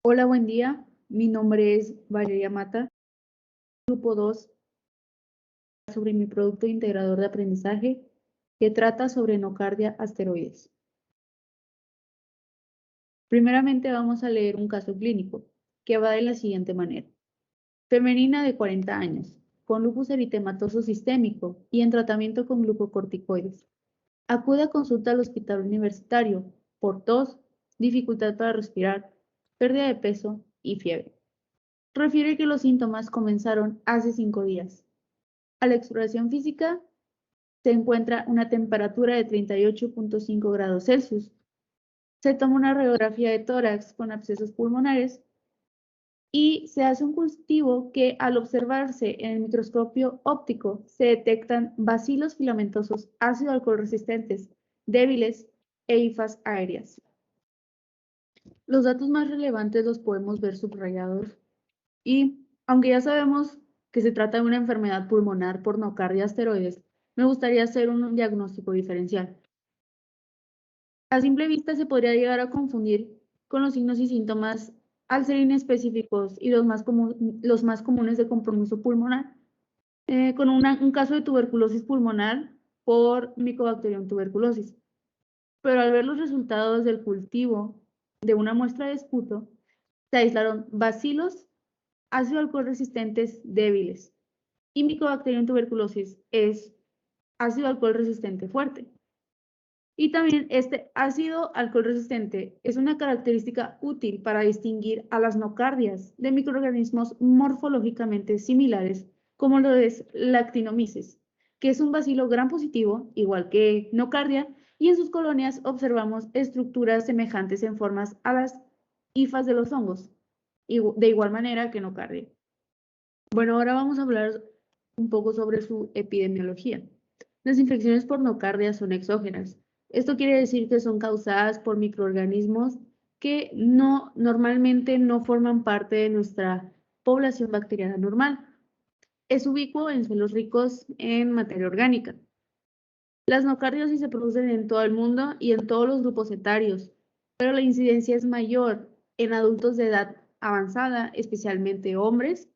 Hola, buen día. Mi nombre es Valeria Mata. Grupo 2 sobre mi producto integrador de aprendizaje que trata sobre nocardia asteroides. Primeramente vamos a leer un caso clínico que va de la siguiente manera. Femenina de 40 años, con lupus eritematoso sistémico y en tratamiento con glucocorticoides. Acude a consulta al hospital universitario por tos, dificultad para respirar, pérdida de peso y fiebre. Refiere que los síntomas comenzaron hace 5 días. A la exploración física se encuentra una temperatura de 38.5 grados Celsius. Se toma una radiografía de tórax con abscesos pulmonares y se hace un cultivo que al observarse en el microscopio óptico se detectan bacilos filamentosos ácido alcohol resistentes, débiles e hifas aéreas. Los datos más relevantes los podemos ver subrayados y, aunque ya sabemos que se trata de una enfermedad pulmonar por nocardia asteroides, me gustaría hacer un diagnóstico diferencial. A simple vista se podría llegar a confundir con los signos y síntomas al ser inespecíficos y los más comunes de compromiso pulmonar, con un caso de tuberculosis pulmonar por Mycobacterium tuberculosis. Pero al ver los resultados del cultivo de una muestra de esputo, se aislaron bacilos ácido alcohol resistentes débiles y Mycobacterium tuberculosis es ácido alcohol resistente fuerte. Y también este ácido alcohol resistente es una característica útil para distinguir a las nocardias de microorganismos morfológicamente similares, como lo es la actinomyces, que es un bacilo gram positivo, igual que nocardia, y en sus colonias observamos estructuras semejantes en formas a las hifas de los hongos, de igual manera que nocardia. Bueno, ahora vamos a hablar un poco sobre su epidemiología. Las infecciones por nocardia son exógenas. Esto quiere decir que son causadas por microorganismos que normalmente no forman parte de nuestra población bacteriana normal. Es ubicuo en suelos ricos en materia orgánica. Las nocardiosis se producen en todo el mundo y en todos los grupos etarios, pero la incidencia es mayor en adultos de edad avanzada, especialmente hombres,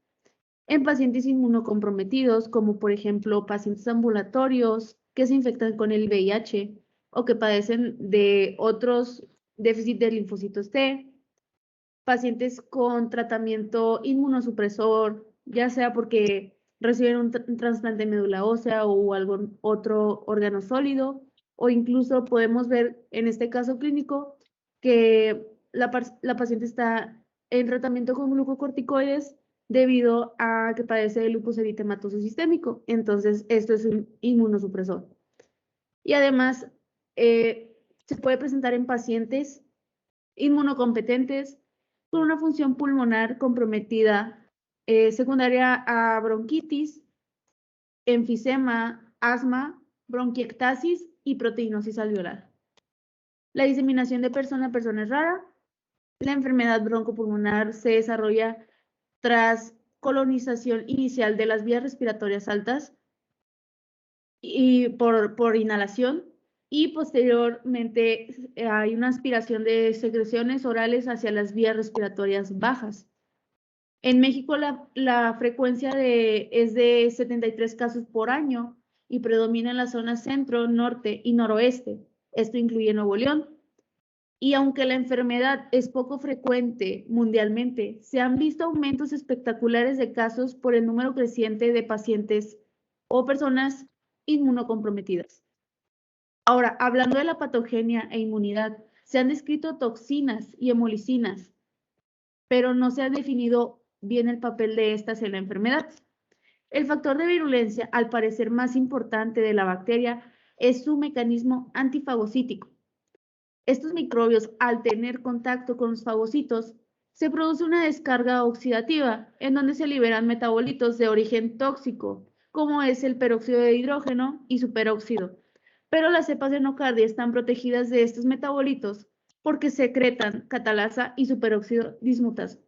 en pacientes inmunocomprometidos, como por ejemplo pacientes ambulatorios que se infectan con el VIH o que padecen de otros déficits de linfocitos T, pacientes con tratamiento inmunosupresor, ya sea porque reciben un trasplante de médula ósea o algún otro órgano sólido, o incluso podemos ver en este caso clínico que la paciente está en tratamiento con glucocorticoides debido a que padece de lupus eritematoso sistémico. Entonces, esto es un inmunosupresor. Y además, se puede presentar en pacientes inmunocompetentes con una función pulmonar comprometida secundaria a bronquitis, enfisema, asma, bronquiectasis y proteinosis alveolar. La diseminación de persona a persona es rara. La enfermedad broncopulmonar se desarrolla tras colonización inicial de las vías respiratorias altas y por inhalación, y posteriormente hay una aspiración de secreciones orales hacia las vías respiratorias bajas. En México la frecuencia es de 73 casos por año y predomina en la zona centro, norte y noroeste. Esto incluye Nuevo León. Y aunque la enfermedad es poco frecuente mundialmente, se han visto aumentos espectaculares de casos por el número creciente de pacientes o personas inmunocomprometidas. Ahora, hablando de la patogenia e inmunidad, se han descrito toxinas y hemolicinas, pero no se ha definido bien el papel de estas en la enfermedad. El factor de virulencia, al parecer más importante de la bacteria, es su mecanismo antifagocítico. Estos microbios, al tener contacto con los fagocitos, se produce una descarga oxidativa en donde se liberan metabolitos de origen tóxico, como es el peróxido de hidrógeno y superóxido. Pero las cepas de nocardia están protegidas de estos metabolitos porque secretan catalasa y superóxido dismutasa.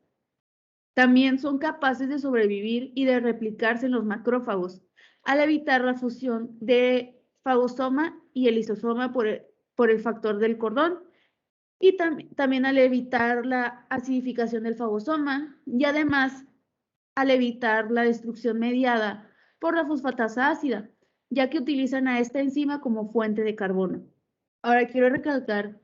También son capaces de sobrevivir y de replicarse en los macrófagos, al evitar la fusión de fagosoma y el lisosoma por el factor del cordón, y también al evitar la acidificación del fagosoma y además al evitar la destrucción mediada por la fosfatasa ácida, ya que utilizan a esta enzima como fuente de carbono. Ahora quiero recalcar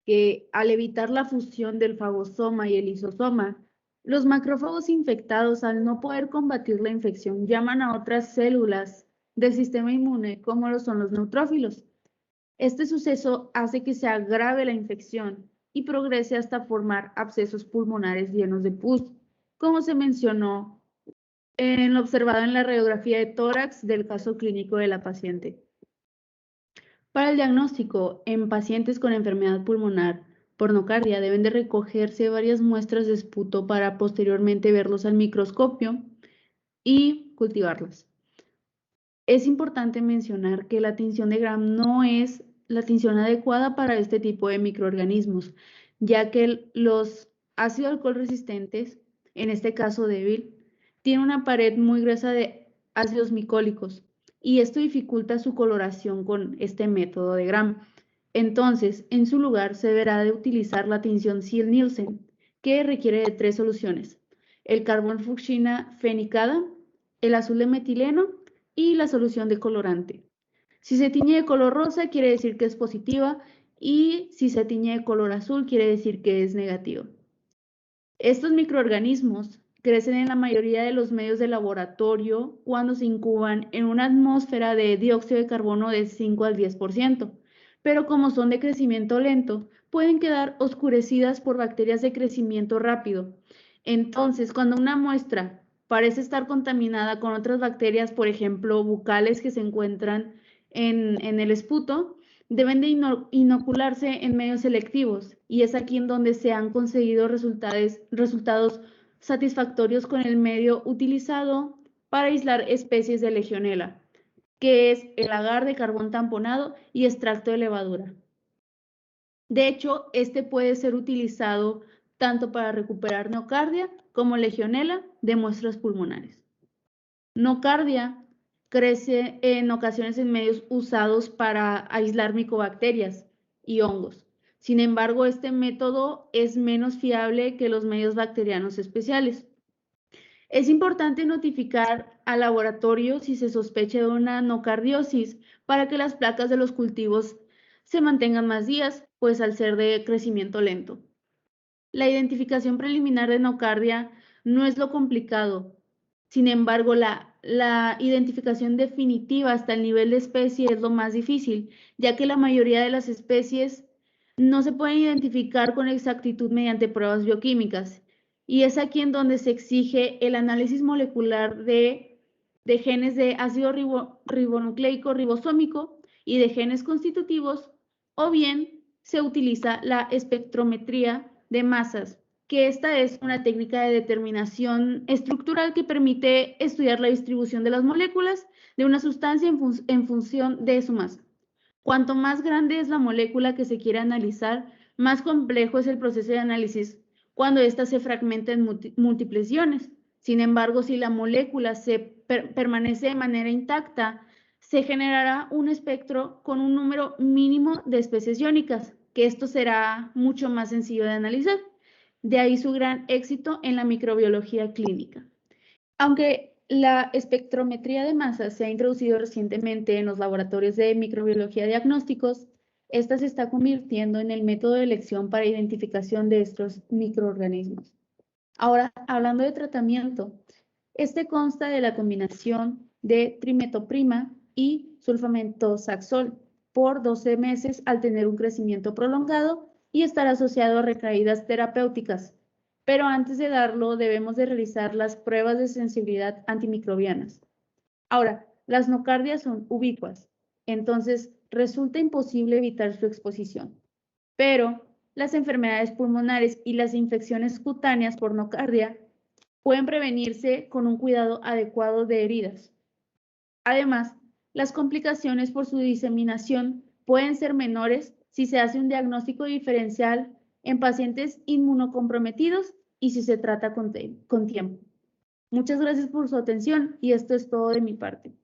que al evitar la fusión del fagosoma y el lisosoma, los macrófagos infectados, al no poder combatir la infección, llaman a otras células del sistema inmune, como lo son los neutrófilos. Este suceso hace que se agrave la infección y progrese hasta formar abscesos pulmonares llenos de pus, como se mencionó en lo observado en la radiografía de tórax del caso clínico de la paciente. Para el diagnóstico, en pacientes con enfermedad pulmonar por nocardia deben de recogerse varias muestras de esputo para posteriormente verlos al microscopio y cultivarlas. Es importante mencionar que la tinción de Gram no es la tinción adecuada para este tipo de microorganismos, ya que los ácido alcohol resistentes, en este caso débil, tienen una pared muy gruesa de ácidos micólicos y esto dificulta su coloración con este método de Gram. Entonces, en su lugar se deberá de utilizar la tinción Ziehl-Neelsen, que requiere de 3 soluciones: el carbón fuchsina fenicada, el azul de metileno y la solución de colorante. Si se tiñe de color rosa, quiere decir que es positiva, y si se tiñe de color azul, quiere decir que es negativo. Estos microorganismos crecen en la mayoría de los medios de laboratorio cuando se incuban en una atmósfera de dióxido de carbono de 5 al 10%, pero como son de crecimiento lento, pueden quedar oscurecidas por bacterias de crecimiento rápido. Entonces, cuando una muestra parece estar contaminada con otras bacterias, por ejemplo, bucales que se encuentran en el esputo, deben de inocularse en medios selectivos, y es aquí en donde se han conseguido resultados satisfactorios con el medio utilizado para aislar especies de Legionella, que es el agar de carbón tamponado y extracto de levadura. De hecho, este puede ser utilizado tanto para recuperar nocardia como Legionella de muestras pulmonares. Nocardia crece en ocasiones en medios usados para aislar micobacterias y hongos. Sin embargo, este método es menos fiable que los medios bacterianos especiales. Es importante notificar al laboratorio si se sospecha de una nocardiosis para que las placas de los cultivos se mantengan más días, pues al ser de crecimiento lento. La identificación preliminar de nocardia no es lo complicado. Sin embargo, la identificación definitiva hasta el nivel de especie es lo más difícil, ya que la mayoría de las especies no se pueden identificar con exactitud mediante pruebas bioquímicas. Y es aquí en donde se exige el análisis molecular de genes de ácido ribonucleico ribosómico y de genes constitutivos, o bien se utiliza la espectrometría de masas, que esta es una técnica de determinación estructural que permite estudiar la distribución de las moléculas de una sustancia en función de su masa. Cuanto más grande es la molécula que se quiere analizar, más complejo es el proceso de análisis cuando ésta se fragmenta en múltiples iones. Sin embargo, si la molécula permanece de manera intacta, se generará un espectro con un número mínimo de especies iónicas, que esto será mucho más sencillo de analizar. De ahí su gran éxito en la microbiología clínica. Aunque la espectrometría de masas se ha introducido recientemente en los laboratorios de microbiología diagnósticos, esta se está convirtiendo en el método de elección para identificación de estos microorganismos. Ahora, hablando de tratamiento, este consta de la combinación de trimetoprima y sulfamethoxazol por 12 meses al tener un crecimiento prolongado y estar asociado a recaídas terapéuticas. Pero antes de darlo, debemos de realizar las pruebas de sensibilidad antimicrobianas. Ahora, las nocardias son ubicuas, entonces resulta imposible evitar su exposición. Pero las enfermedades pulmonares y las infecciones cutáneas por nocardia pueden prevenirse con un cuidado adecuado de heridas. Además, las complicaciones por su diseminación pueden ser menores si se hace un diagnóstico diferencial en pacientes inmunocomprometidos y si se trata con tiempo. Muchas gracias por su atención y esto es todo de mi parte.